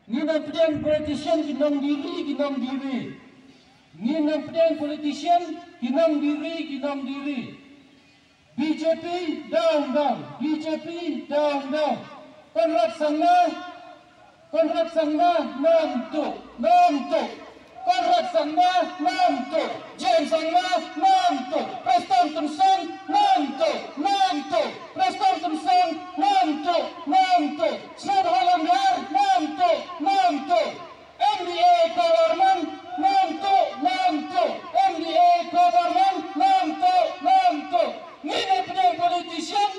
Ni nampian politician kinam diri. Ni nampian politician kinam diri. BJP down. BJP down. Konrad Sangma namtuk. Konrad Sangma namtuk. James Sangma namtuk. Preston Thompson namtuk. Preston Thompson namtuk. Sir Hollander namtuk. MBA government namtuk. MBA government namtuk. Ni nampian politician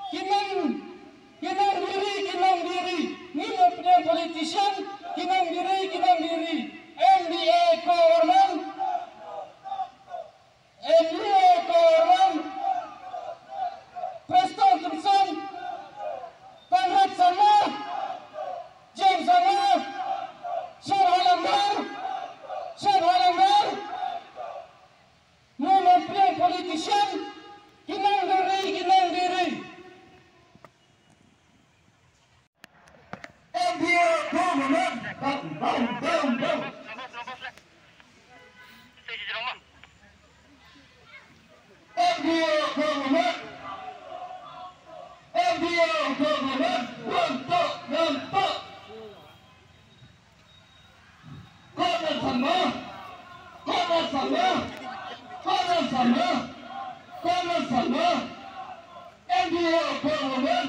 kinam diri. Ni nampian politician kinam diri. MBA government. Preston Thompson, Konrad Sangma, James Sangma, Sir Hollander. Ni nampian politician kinam diri. MBA government down. MBA government nampak. Konrad Sangma. MBA government.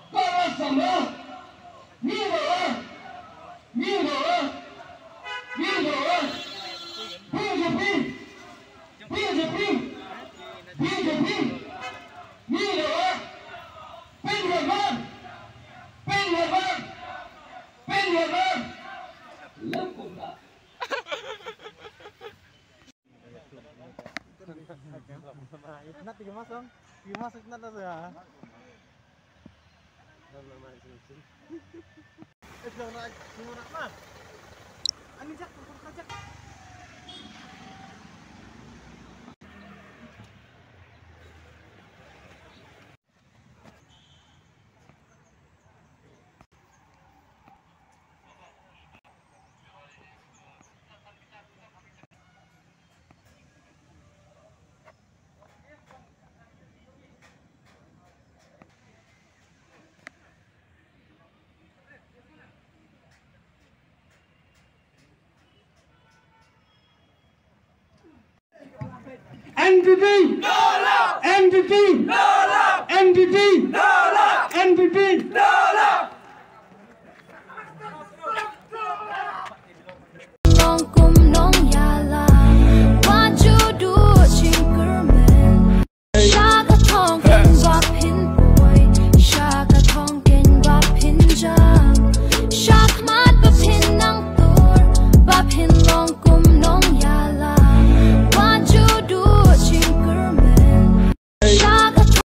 Konrad Sangma. Nak tiga masuk nak tak saya. Nak mah. Ani jak, jak. NPP. No.